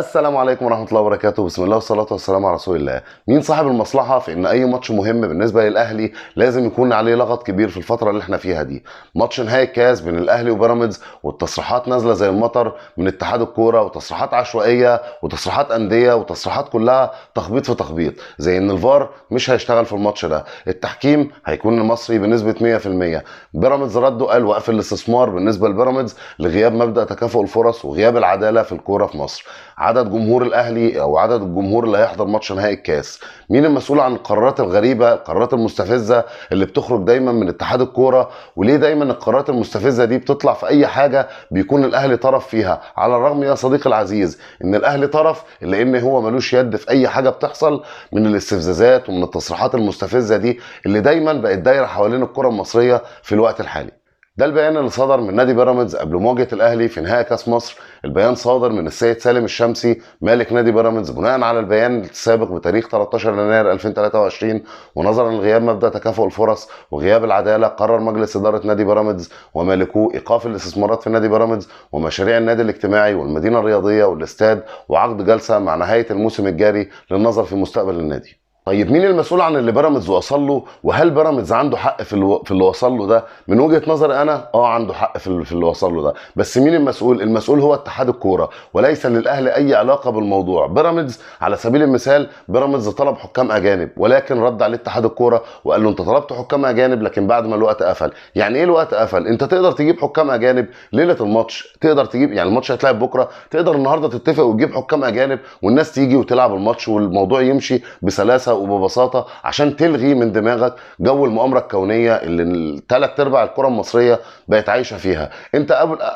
السلام عليكم ورحمة الله وبركاته. بسم الله والصلاة والسلام على رسول الله. مين صاحب المصلحة في ان اي ماتش مهم بالنسبة للاهلي لازم يكون عليه لغط كبير في الفترة اللي احنا فيها دي؟ ماتش نهائي الكاس بين الاهلي وبيراميدز، والتصريحات نازلة زي المطر من اتحاد الكورة، وتصريحات عشوائية وتصريحات اندية وتصريحات كلها تخبيط في تخبيط، زي ان الفار مش هيشتغل في الماتش ده، التحكيم هيكون المصري بنسبة 100%. بيراميدز ردوا قال وقف الاستثمار بالنسبة لبيراميدز لغياب مبدأ تكافؤ الفرص وغياب العدالة في الكورة في مصر. عدد جمهور الاهلي او عدد الجمهور اللي هيحضر ماتش نهائي الكاس. مين المسؤول عن القرارات الغريبه، القرارات المستفزه اللي بتخرج دايما من اتحاد الكوره؟ وليه دايما القرارات المستفزه دي بتطلع في اي حاجه بيكون الاهلي طرف فيها؟ على الرغم يا صديقي العزيز ان الاهلي طرف، الا ان هو ملوش يد في اي حاجه بتحصل من الاستفزازات ومن التصريحات المستفزه دي اللي دايما بقت دايره حوالين الكره المصريه في الوقت الحالي. ده البيان اللي صدر من نادي بيراميدز قبل مواجهه الاهلي في نهائي كاس مصر. البيان صادر من السيد سالم الشمسي مالك نادي بيراميدز بناء على البيان السابق بتاريخ 13 يناير 2023، ونظرا لغياب مبدا تكافؤ الفرص وغياب العداله، قرر مجلس اداره نادي بيراميدز ومالكوه ايقاف الاستثمارات في نادي بيراميدز ومشاريع النادي الاجتماعي والمدينه الرياضيه والاستاد، وعقد جلسه مع نهايه الموسم الجاري للنظر في مستقبل النادي. طيب مين المسؤول عن اللي بيراميدز وصل له؟ وهل بيراميدز عنده حق في اللي وصل له ده؟ من وجهة نظري انا عنده حق في اللي وصل له ده، بس مين المسؤول؟ المسؤول هو اتحاد الكوره، وليس للاهلي اي علاقه بالموضوع. بيراميدز على سبيل المثال، بيراميدز طلب حكام اجانب، ولكن رد عليه اتحاد الكوره وقال له انت طلبت حكام اجانب لكن بعد ما الوقت قفل. يعني ايه الوقت قفل؟ انت تقدر تجيب حكام اجانب ليله الماتش، تقدر تجيب، يعني الماتش هيتلعب بكره، تقدر النهارده تتفق وتجيب حكام اجانب والناس تيجي وتلعب الماتش والموضوع يمشي بسلاسه وببساطه، عشان تلغي من دماغك جو المؤامره الكونيه اللي ثلاث ارباع الكره المصريه بقت عايشه فيها. انت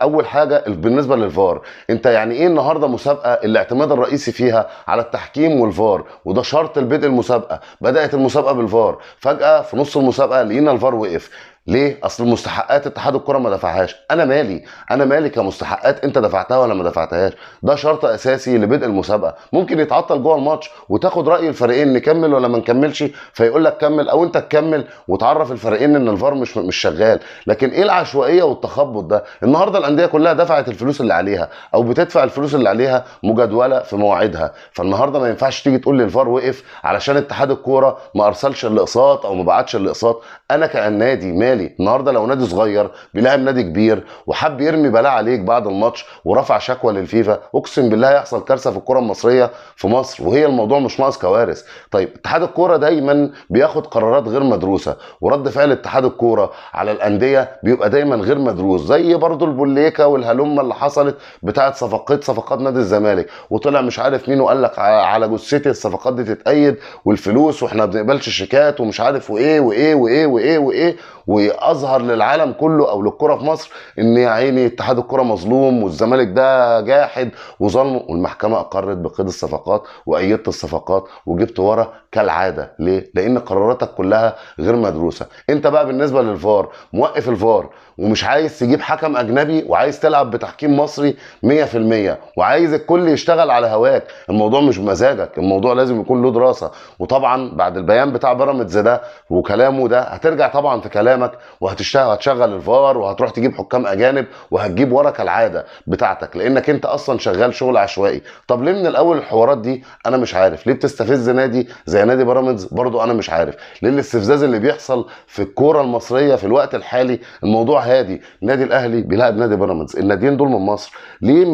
اول حاجه بالنسبه للفار، انت يعني ايه النهارده مسابقه الاعتماد الرئيسي فيها على التحكيم والفار، وده شرط لبدء المسابقه؟ بدات المسابقه بالفار، فجاه في نص المسابقه لقينا الفار وقف. ليه؟ اصل مستحقات اتحاد الكره ما دفعهاش. انا مالي كمستحقات انت دفعتها ولا ما دفعتهاش؟ ده شرط اساسي لبدء المسابقه. ممكن يتعطل جوه الماتش وتاخد راي الفريقين نكمل ولا ما نكملش، فيقول لك كمل، او انت تكمل وتعرف الفريقين ان الفار مش شغال. لكن ايه العشوائيه والتخبط ده؟ النهارده الانديه كلها دفعت الفلوس اللي عليها او بتدفع الفلوس اللي عليها مجدوله في مواعيدها، فالنهارده ما ينفعش تيجي تقول لي الفار وقف علشان اتحاد الكوره ما ارسلش الاقساط او ما بعتش الاقساط. انا كنادي مالي؟ النهارده لو نادي صغير بيلاعب نادي كبير وحب يرمي بلاء عليك بعد الماتش ورفع شكوى للفيفا، اقسم بالله هيحصل كارثه في الكره المصريه في مصر، وهي الموضوع مش ناقص كوارث. طيب اتحاد الكوره دايما بياخد قرارات غير مدروسه، ورد فعل اتحاد الكوره على الانديه بيبقى دايما غير مدروس، زي برضو البوليكه والهلمه اللي حصلت بتاعه صفقات نادي الزمالك، وطلع مش عارف مين وقال لك على جثتي الصفقات دي تتأيد والفلوس واحنا ما بنقبلش شيكات ومش عارف وايه وايه وايه وايه وايه، واظهر للعالم كله او للكره في مصر ان يا عيني اتحاد الكره مظلوم والزمالك ده جاحد وظلم، والمحكمه اقرت بقيد الصفقات وايدت الصفقات وجبت ورا كالعاده. ليه؟ لان قراراتك كلها غير مدروسه. انت بقى بالنسبه للفار موقف الفار ومش عايز تجيب حكم اجنبي وعايز تلعب بتحكيم مصري 100%، وعايز الكل يشتغل على هواك. الموضوع مش بمزاجك، الموضوع لازم يكون له دراسه. وطبعا بعد البيان بتاع بيراميدز ده وكلامه ده هترجع طبعا في كلامك هتشغل الفار وهتروح تجيب حكام اجانب وهتجيب ورا كالعاده بتاعتك، لانك انت اصلا شغال شغل عشوائي. طب ليه من الاول الحوارات دي؟ انا مش عارف. ليه بتستفز نادي زي نادي بيراميدز؟ برضو انا مش عارف ليه الاستفزاز اللي بيحصل في الكوره المصريه في الوقت الحالي. الموضوع هادي، النادي الاهلي بيلاعب نادي بيراميدز، الناديين دول من مصر، ليه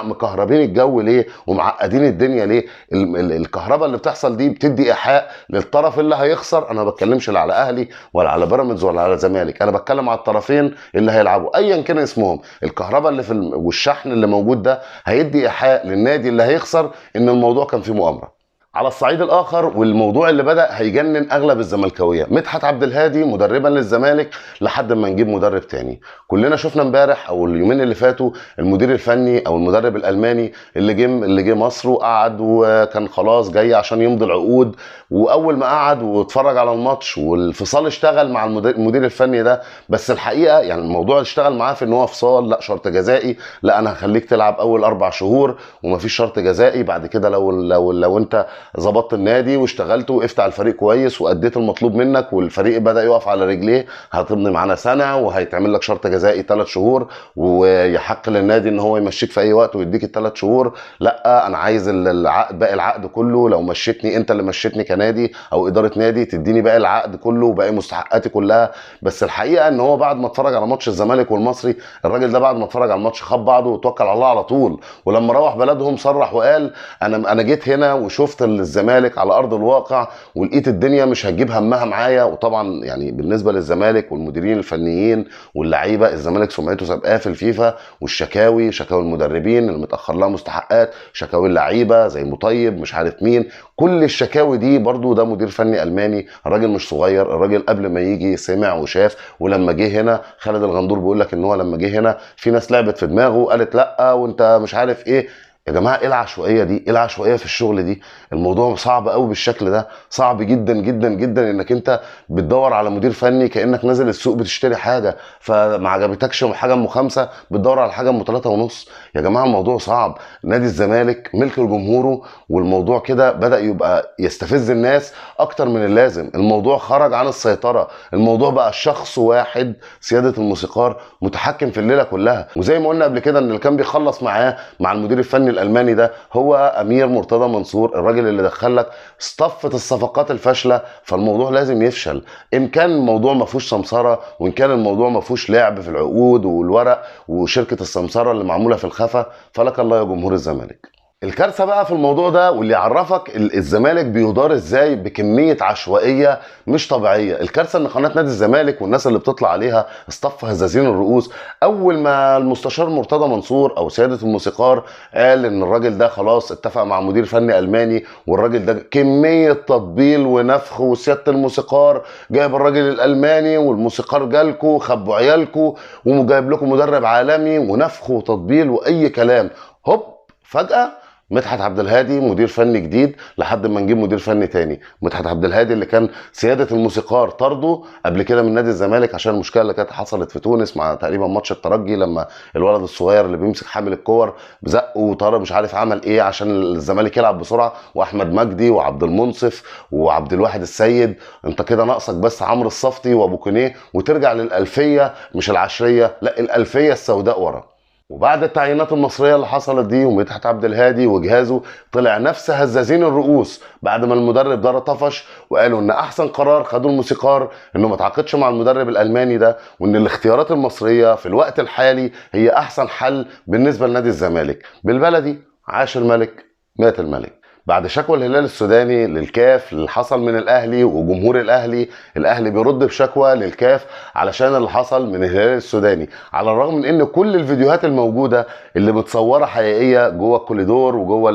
مكهربين الجو ليه ومعقدين الدنيا ليه؟ الكهرباء اللي بتحصل دي بتدي ايحاء للطرف اللي هيخسر. انا ما بتكلمش لا على اهلي ولا على بيراميدز ولا على زمالك، انا بتكلم على الطرفين اللي هيلعبوا ايا كان اسمهم. الكهرباء اللي والشحن اللي موجود ده هيدي ايحاء للنادي اللي هيخسر ان الموضوع كان فيه مؤامره. على الصعيد الاخر والموضوع اللي بدا هيجنن اغلب الزملكاويه، مدحت عبد الهادي مدربا للزمالك لحد ما نجيب مدرب تاني. كلنا شفنا امبارح او اليومين اللي فاتوا المدير الفني او المدرب الالماني اللي جه مصر وقعد وكان خلاص جاي عشان يمضي العقود، واول ما قعد واتفرج على الماتش والفصال اشتغل مع المدير الفني ده، بس الحقيقه يعني الموضوع اشتغل معاه في ان هو فصال، لا شرط جزائي، لا انا هخليك تلعب اول 4 شهور ومفيش شرط جزائي، بعد كده لو انت ظبطت النادي واشتغلت وقفت على الفريق كويس واديت المطلوب منك والفريق بدا يقف على رجليه، هتمضي معانا سنه وهيتعمل لك شرط جزائي 3 شهور، ويحق للنادي ان هو يمشيك في اي وقت ويديك ال3 شهور. لا انا عايز العقد، باقي العقد كله، لو مشيتني انت اللي مشيتني كنادي او اداره نادي تديني باقي العقد كله وباقي مستحقاتي كلها. بس الحقيقه ان هو بعد ما اتفرج على ماتش الزمالك والمصري، الراجل ده بعد ما اتفرج على الماتش خد بعضه وتوكل على الله على طول، ولما روح بلدهم صرح وقال انا جيت هنا وشفت الزمالك على ارض الواقع ولقيت الدنيا مش هتجيب همها معايا. وطبعا يعني بالنسبه للزمالك والمديرين الفنيين واللعيبه، الزمالك سمعته سابقاه في الفيفا، والشكاوي، شكاوي المدربين اللي متاخر لها مستحقات، شكاوي اللعيبه زي مطيب مش عارف مين، كل الشكاوي دي برضو ده مدير فني الماني، الراجل مش صغير، الراجل قبل ما يجي سمع وشاف. ولما جه هنا خالد الغندور بيقول لك ان هو لما جه هنا في ناس لعبت في دماغه قالت لا وانت مش عارف ايه. يا جماعه ايه العشوائيه دي؟ ايه العشوائيه في الشغل دي؟ الموضوع صعب قوي بالشكل ده، صعب جدا جدا جدا انك انت بتدور على مدير فني كانك نازل السوق بتشتري حاجه، فما عجبتكش حاجه ام 5 بتدور على حاجه ام 3.5. يا جماعه الموضوع صعب. نادي الزمالك ملك لجمهوره، والموضوع كده بدا يبقى يستفز الناس اكتر من اللازم، الموضوع خرج عن السيطره، الموضوع بقى شخص واحد سياده الموسيقار متحكم في الليله كلها. وزي ما قلنا قبل كده ان اللي كان بيخلص معاه مع المدير الفني الالماني ده هو امير مرتضى منصور، الراجل اللي دخل لك صفه الصفقات الفاشله، فالموضوع لازم يفشل. ان كان الموضوع ما فيهوش سمسره، وان كان الموضوع ما فيهوش لعب في العقود والورق وشركه السمسره اللي معموله في الخفا، فلك الله يا جمهور الزمالك. الكارثه بقى في الموضوع ده واللي يعرفك الزمالك بيدار ازاي بكميه عشوائيه مش طبيعيه، الكارثه ان قناه نادي الزمالك والناس اللي بتطلع عليها اصطف هزازين الرؤوس. اول ما المستشار مرتضى منصور او سياده الموسيقار قال ان الراجل ده خلاص اتفق مع مدير فني الماني، والراجل ده كميه تطبيل ونفخ، وسياده الموسيقار جايب الراجل الالماني والموسيقار جالكو خبوا عيالكو وجايب لكم مدرب عالمي، ونفخ وتطبيل واي كلام. هوب فجاه مدحت عبد الهادي مدير فني جديد لحد ما نجيب مدير فني تاني. مدحت عبد الهادي اللي كان سياده الموسيقار طرده قبل كده من نادي الزمالك عشان المشكله اللي كانت حصلت في تونس مع تقريبا ماتش الترجي، لما الولد الصغير اللي بيمسك حامل الكور بزقه وطرد مش عارف عمل ايه عشان الزمالك يلعب بسرعه، واحمد مجدي وعبد المنصف وعبد الواحد السيد. انت كده ناقصك بس عمرو الصفتي وابو كونيه وترجع للالفيه مش العشريه، لا الالفيه السوداء ورا. وبعد التعيينات المصريه اللي حصلت دي ومدحت عبد الهادي وجهازه طلع نفس هزازين الرؤوس بعد ما المدرب ده طفش، وقالوا ان احسن قرار خدوه الموسيقار انه ما تعاقدش مع المدرب الالماني ده، وان الاختيارات المصريه في الوقت الحالي هي احسن حل بالنسبه لنادي الزمالك. بالبلدي عاش الملك مات الملك. بعد شكوى الهلال السوداني للكاف اللي حصل من الاهلي وجمهور الاهلي، الاهلي بيرد بشكوى للكاف علشان اللي حصل من الهلال السوداني، على الرغم من ان كل الفيديوهات الموجوده اللي متصوره حقيقيه جوه الكوليدور وجوه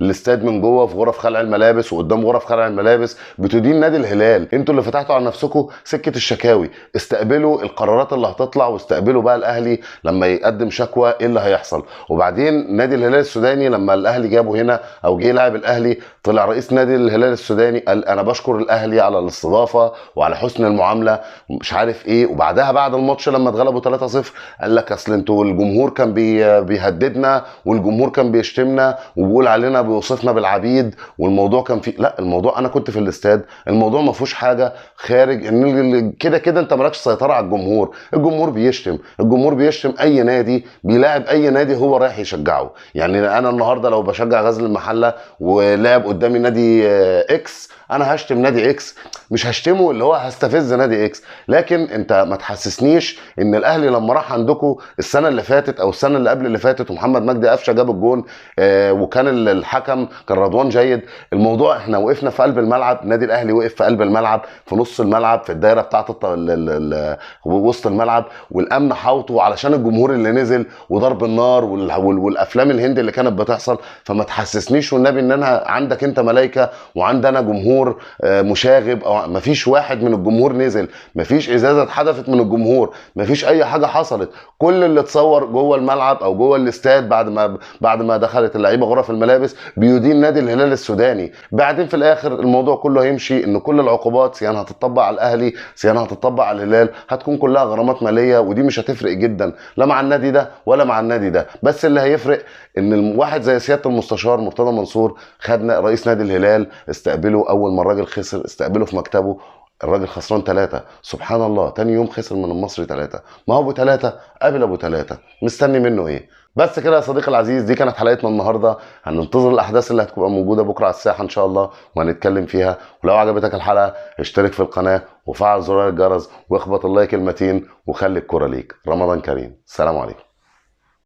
الاستاد من جوه في غرف خلع الملابس وقدام غرف خلع الملابس بتدين نادي الهلال. انتوا اللي فتحتوا على نفسكم سكه الشكاوي، استقبلوا القرارات اللي هتطلع واستقبلوا بقى الاهلي لما يقدم شكوى ايه اللي هيحصل. وبعدين نادي الهلال السوداني لما الاهلي جابه هنا او جه لاعب الاهلي، طلع رئيس نادي الهلال السوداني قال انا بشكر الاهلي على الاستضافه وعلى حسن المعامله مش عارف ايه. وبعدها بعد الماتش لما اتغلبوا 3-0 قال لك اصل انتوا الجمهور كان بيهددنا والجمهور كان بيشتمنا وبيقول علينا بيوصفنا بالعبيد، والموضوع كان فيه لا، الموضوع انا كنت في الاستاد، الموضوع ما فيهوش حاجه خارج ان كده كده انت مالكش سيطره على الجمهور، الجمهور بيشتم، الجمهور بيشتم اي نادي بيلاعب اي نادي هو رايح يشجعه. يعني انا النهارده لو بشجع غزل المحله ولعب قدامي نادي اكس انا هشتم نادي اكس، مش هشتمه اللي هو هستفز نادي اكس. لكن انت ما تحسسنيش ان الاهلي لما راح عندكم السنه اللي فاتت او السنه اللي قبل اللي فاتت ومحمد مجدي قفشه جاب الجون وكان الحكم كان رضوان جيد، الموضوع احنا وقفنا في قلب الملعب، نادي الاهلي وقف في قلب الملعب في نص الملعب في الدايره بتاعه وسط الملعب، والامن حاوطه علشان الجمهور اللي نزل وضرب النار والافلام الهندي اللي كانت بتحصل. فما تحسسنيش والنبي ان انا عندك انت ملايكه وعندنا جمهور الجمهور مشاغب، او مفيش واحد من الجمهور نزل، مفيش ازازه اتحدفت من الجمهور، مفيش اي حاجه حصلت. كل اللي اتصور جوه الملعب او جوه الاستاد بعد ما دخلت اللعيبه غرف الملابس بيدين نادي الهلال السوداني. بعدين في الاخر الموضوع كله هيمشي ان كل العقوبات سواء هتطبق على الاهلي سواء هتطبق على الهلال هتكون كلها غرامات ماليه، ودي مش هتفرق جدا لا مع النادي ده ولا مع النادي ده. بس اللي هيفرق ان الواحد زي سياده المستشار مرتضى منصور خدنا رئيس نادي الهلال استقبله اول ما الراجل خسر، استقبله في مكتبه، الراجل خسران 3 سبحان الله، تاني يوم خسر من المصري 3. ما هو ابو 3 قابل ابو 3، مستني منه ايه؟ بس كده يا صديقي العزيز، دي كانت حلقتنا النهارده. هننتظر الاحداث اللي هتبقى موجوده بكره على الساحه ان شاء الله وهنتكلم فيها. ولو عجبتك الحلقه اشترك في القناه وفعل زرار الجرس واخبط اللايك المتين وخلي الكره ليك. رمضان كريم، السلام عليكم.